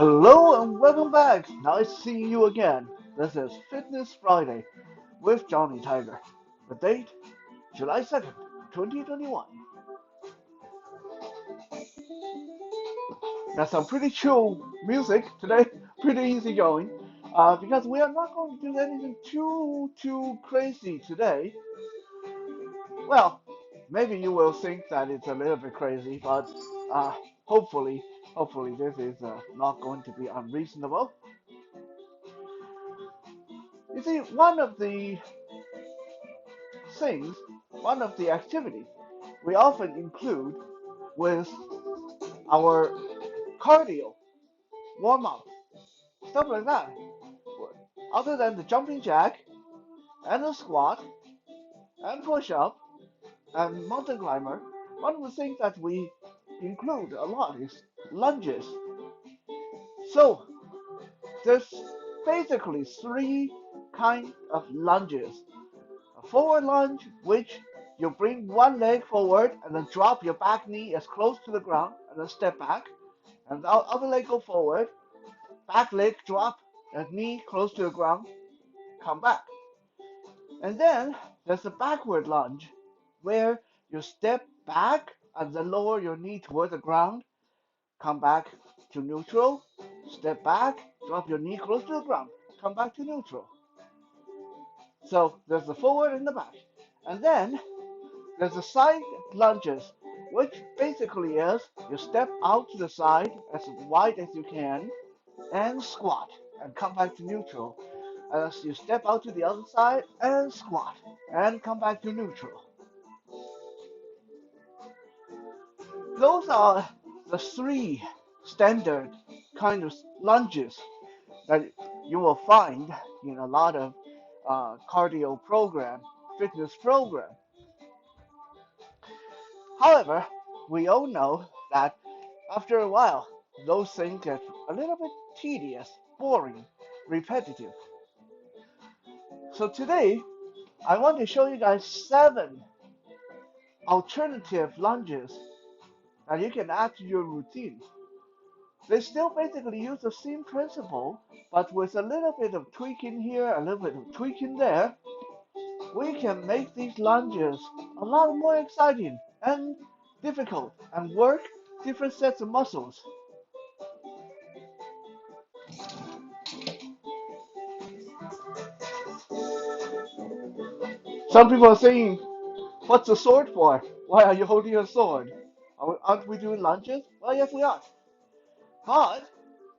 Hello and welcome back. Nice seeing you again. This is Fitness Friday with Johnny Tiger. The date, July 2nd, 2021. Got some pretty chill music today, pretty easy going. Because we are not going to do anything too crazy today. Well, maybe you will think that it's a little bit crazy, but uh, hopefully, hopefully this is not going to be unreasonable. You see, things, one of the activities we often include with our cardio, warm up, stuff like that. Other than the jumping jack and the squat and push up and mountain climber, one of the things that we include a lot is lunges. So there's basically three kinds of lunges. A forward lunge, which you bring one leg forward and then drop your back knee as close to the ground and then step back. And the other leg go forward, back leg drop, and knee close to the ground, come back. And then there's a backward lunge where you step back and then lower your knee toward the ground, come back to neutral, step back, drop your knee close to the ground, come back to neutral. So there's the forward and the back. And then there's the side lunges, which basically is you step out to the side as wide as you can and squat and come back to neutral. As you step out to the other side and squat and come back to neutral. Those are the three standard kind of lunges that you will find in a lot of cardio program, fitness program. However, we all know that after a while, those things get a little bit tedious, boring, repetitive. So today, I want to show you guys 7 alternative lunges that you can add to your routine. They still basically use the same principle, but with a little bit of tweaking here, a little bit of tweaking there, we can make these lunges a lot more exciting and difficult and work different sets of muscles. Some people are saying, what's the sword for? Why are you holding a sword? Aren't we doing lunges? Well, yes, we are. But,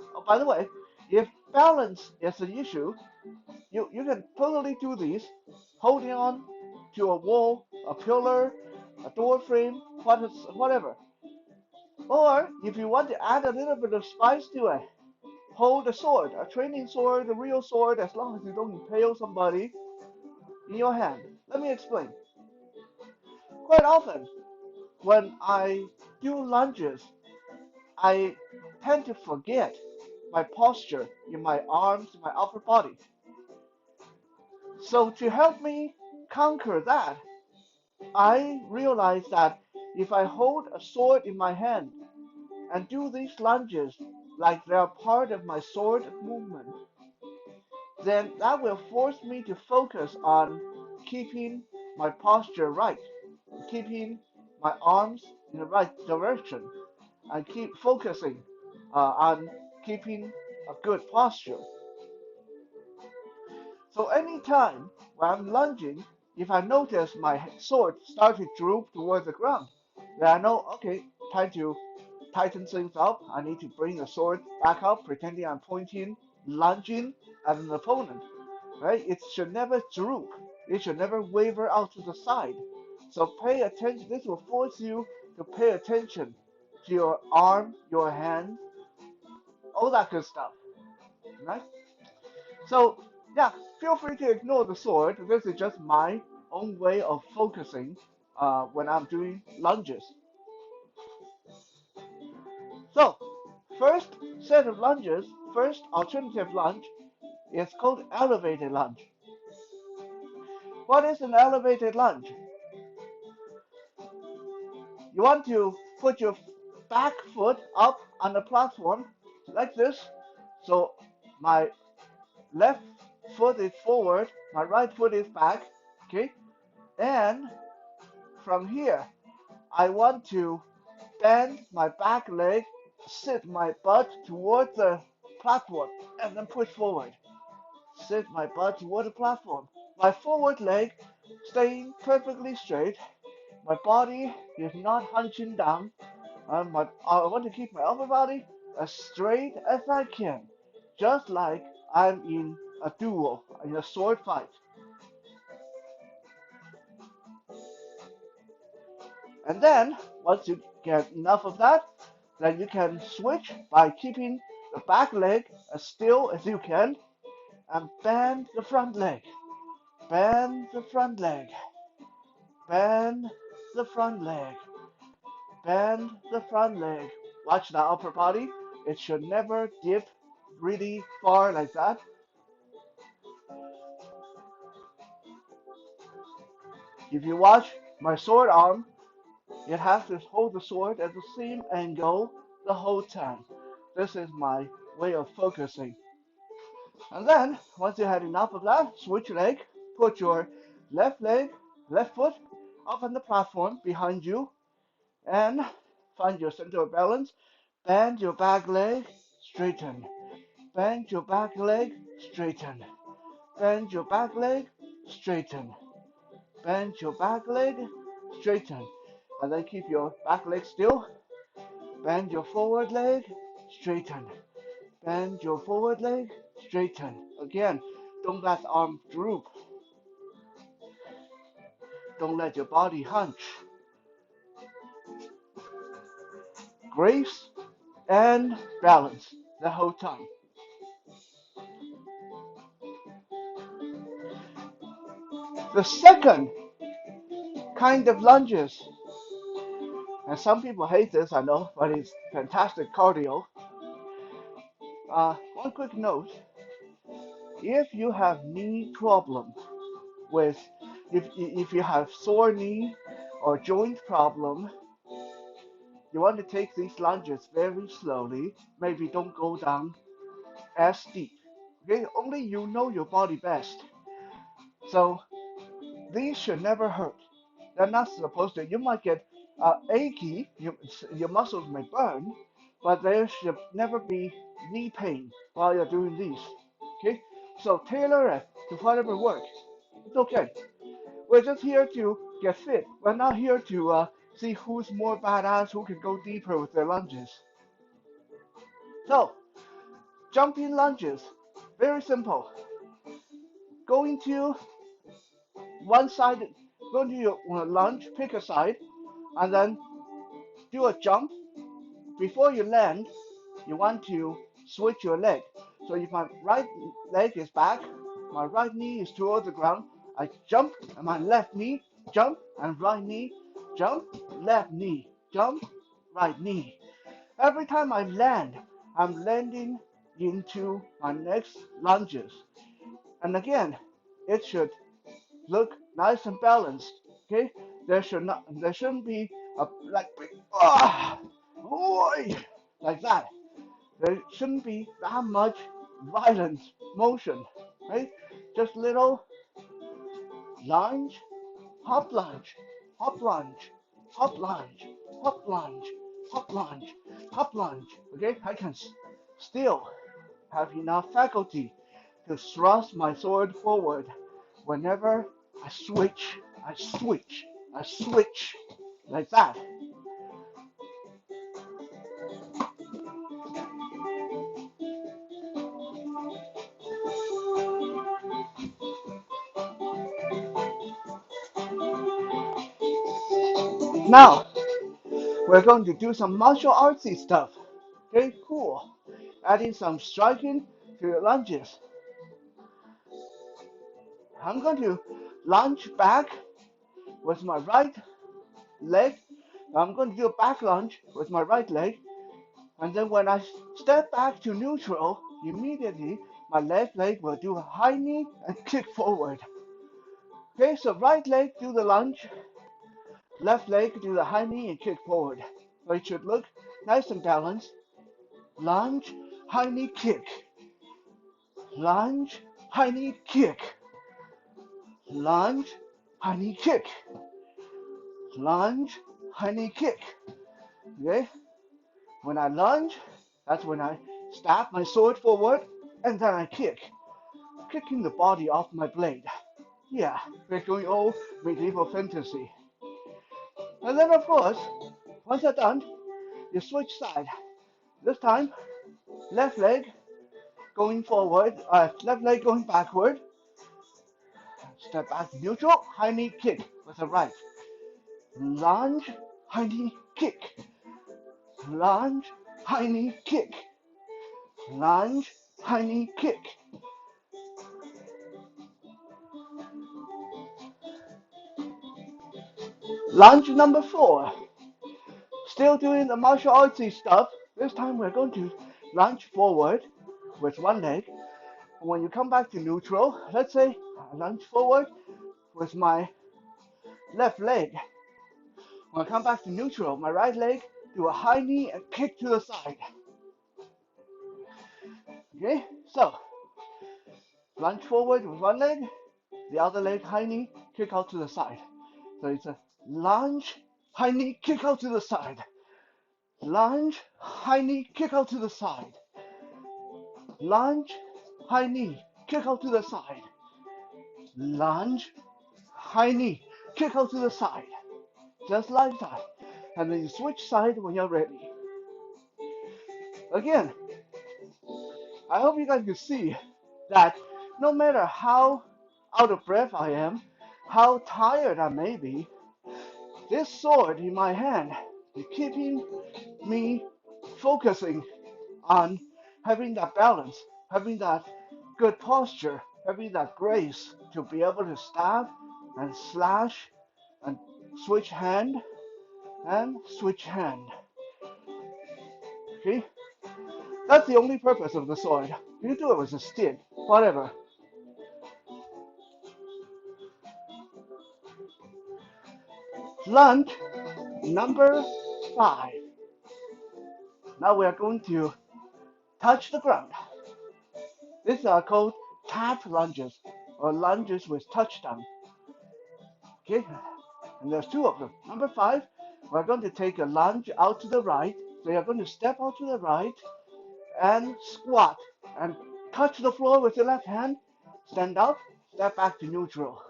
oh, by the way, if balance is an issue, you can totally do these holding on to a wall, a pillar, a door frame, whatever. Or if you want to add a little bit of spice to it, hold a sword, a training sword, a real sword, as long as you don't impale somebody in your hand. Let me explain. Quite often, when I do lunges, I tend to forget my posture in my arms, my upper body. So to help me conquer that, I realize that if I hold a sword in my hand and do these lunges like they are part of my sword movement, then that will force me to focus on keeping my posture right, keeping my arms in the right direction, and keep focusing on keeping a good posture. So anytime when I'm lunging, if I notice my sword start to droop towards the ground, then I know, okay, time to tighten things up. I need to bring the sword back up, pretending I'm pointing, lunging at an opponent. Right? It should never droop. It should never waver out to the side. So pay attention. This will force you to pay attention to your arm, your hand, all that good stuff. Right? So yeah, feel free to ignore the sword. This is just my own way of focusing when I'm doing lunges. So first set of lunges, first alternative lunge is called elevated lunge. What is an elevated lunge? You want to put your back foot up on the platform like this. So my left foot is forward, my right foot is back, okay? And from here, I want to bend my back leg, sit my butt towards the platform, and then push forward. Sit my butt toward the platform. My forward leg staying perfectly straight. My body is not hunching down. I want to keep my upper body as straight as I can, just like I'm in a duel, in a sword fight. And then, once you get enough of that, then you can switch by keeping the back leg as still as you can and bend the front leg. Bend the front leg. Bend the front leg. Bend the front leg. Watch the upper body. It should never dip really far like that. If you watch my sword arm, it has to hold the sword at the same angle the whole time. This is my way of focusing. And then, once you had enough of that, switch leg, put your left leg, left foot up on the platform behind you, and find your center of balance. Bend your back leg, straighten. Bend your back leg, straighten. Bend your back leg, straighten. Bend your back leg, straighten. And then keep your back leg still. Bend your forward leg, straighten. Bend your forward leg, straighten. Again, don't let the arm droop. Don't let your body hunch. Grace and balance the whole time. The second kind of lunges, and some people hate this, I know, but it's fantastic cardio. One quick note, if you have knee problem with, if you have sore knee or joint problem, you want to take these lunges very slowly. Maybe don't go down as deep. Okay, only you know your body best. So these should never hurt. They're not supposed to. You might get achy, your muscles may burn, but there should never be knee pain while you're doing these. Okay? So tailor it to whatever works. It's okay. We're just here to get fit. We're not here to see who's more badass, who can go deeper with their lunges. So, jumping lunges. Very simple. Go into one side, go into your lunge, pick a side, and then do a jump. Before you land, you want to switch your leg. So if my right leg is back, my right knee is towards the ground, I jump, and my left knee, jump, and right knee, jump, left knee, jump, right knee. Every time I land, I'm landing into my next lunges. And again, it should look nice and balanced. Okay, there shouldn't be a like like that. There shouldn't be that much violent motion, right? Just little lunge, hop lunge, hop lunge, hop lunge, hop lunge, hop lunge, hop lunge. Okay, I can still have enough faculty to thrust my sword forward whenever I switch, I switch, I switch, like that. Now, we're going to do some martial artsy stuff. Okay, cool. Adding some striking to your lunges. I'm going to lunge back with my right leg. I'm going to do a back lunge with my right leg. And then when I step back to neutral, immediately my left leg will do a high knee and kick forward. Okay, so right leg do the lunge, left leg do the high knee and kick forward. So it should look nice and balanced. Lunge, high knee kick, lunge, high knee kick, lunge, high knee kick, lunge, high knee kick. Okay? When I lunge, that's when I stab my sword forward and then I kick, kicking the body off my blade. Yeah, we're going all medieval fantasy. And then of course, once you're done, you switch side. This time, left leg going forward, left leg going backward, step back neutral, high knee kick with the right. Lunge, high knee kick. Lunge, high knee kick. Lunge, high knee kick. Lunge number 4. Still doing the martial artsy stuff. This time we're going to lunge forward with one leg. When you come back to neutral, let's say I lunge forward with my left leg. When I come back to neutral, my right leg, do a high knee and kick to the side. Okay, so lunge forward with one leg, the other leg high knee, kick out to the side. So it's a lunge, high knee, kick out to the side. Lunge, high knee, kick out to the side. Lunge, high knee, kick out to the side. Lunge, high knee, kick out to the side. Just like that. And then you switch side when you're ready. Again, I hope you guys can see that no matter how out of breath I am, how tired I may be, this sword in my hand is keeping me focusing on having that balance, having that good posture, having that grace to be able to stab and slash and switch hand and switch hand. Okay? That's the only purpose of the sword. You do it with a stick, whatever. Lunge number 5. Now we are going to touch the ground. These are called tap lunges or lunges with touchdown. Okay, and there's 2 of them. Number 5, we're going to take a lunge out to the right. So you're going to step out to the right and squat and touch the floor with your left hand. Stand up, step back to neutral.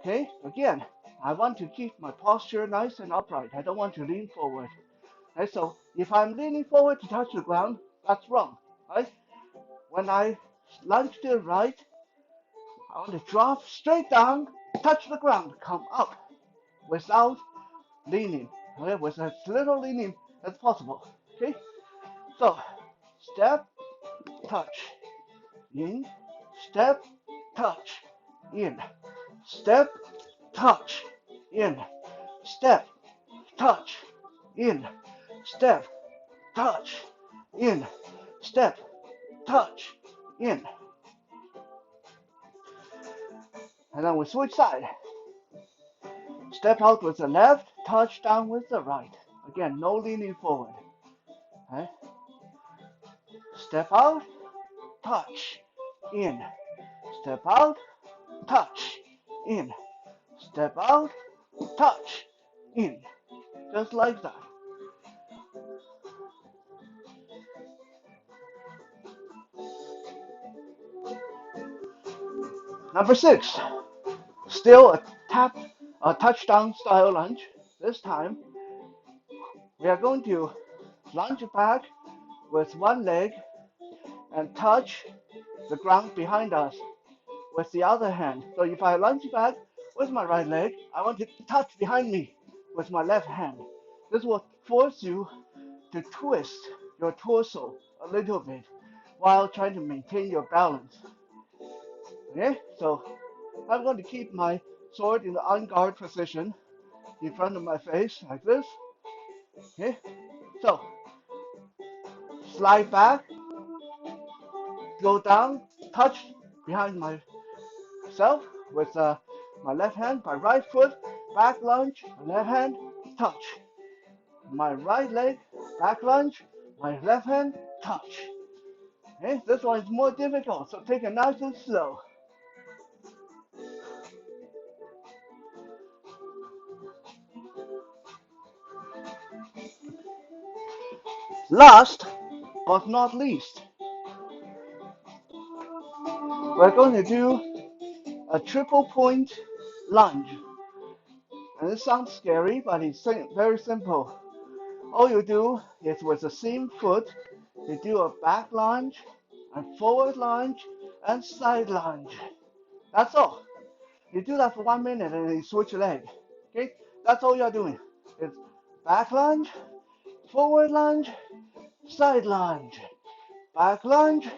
Okay, again, I want to keep my posture nice and upright. I don't want to lean forward. Right, so if I'm leaning forward to touch the ground, that's wrong. Right? When I lunge to the right, I want to drop straight down, touch the ground, come up without leaning. Okay, with as little leaning as possible. Okay, so step, touch, in, step, touch, in, step, touch, in, step, touch, in, step, touch, in, step, touch, in. And then we switch side. Step out with the left, touch down with the right. Again, no leaning forward. Okay. Step out, touch, in. Step out, touch, in. Step out, touch, in. Just like that. Number 6, still a touchdown style lunge. This time, we are going to lunge back with one leg and touch the ground behind us with the other hand. So if I lunge back with my right leg, I want to touch behind me with my left hand. This will force you to twist your torso a little bit while trying to maintain your balance. Okay, so I'm going to keep my sword in the on guard position in front of my face like this. Okay, so slide back, go down, touch behind myself with my left hand, my right foot, back lunge, my left hand, touch. My right leg, back lunge, my left hand, touch. Okay, this one is more difficult, so take it nice and slow. Last but not least, we're going to do a triple point lunge. And it sounds scary, but it's very simple. All you do is with the same foot, you do a back lunge, and forward lunge, and side lunge. That's all. You do that for 1 minute and then you switch your leg. Okay? That's all you're doing. It's back lunge, forward lunge, side lunge. Back lunge,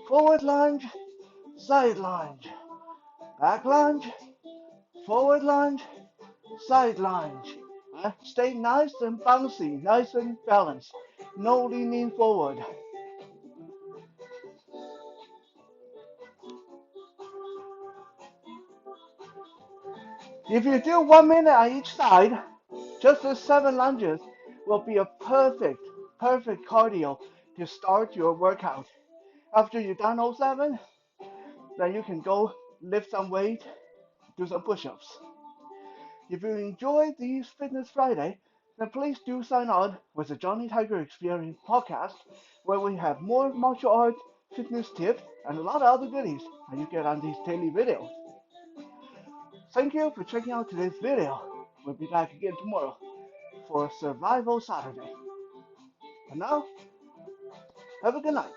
forward lunge, side lunge. Back lunge, forward lunge, side lunge. Stay nice and bouncy, nice and balanced. No leaning forward. If you do 1 minute on each side, just the 7 lunges will be a perfect cardio to start your workout. After you've done all 7, then you can go lift some weight, do some push-ups. If you enjoyed these Fitness Friday, then please do sign on with the Johnny Tiger Experience podcast, where we have more martial arts, fitness tips, and a lot of other goodies that you get on these daily videos. Thank you for checking out today's video. We'll be back again tomorrow for Survival Saturday. And now, have a good night.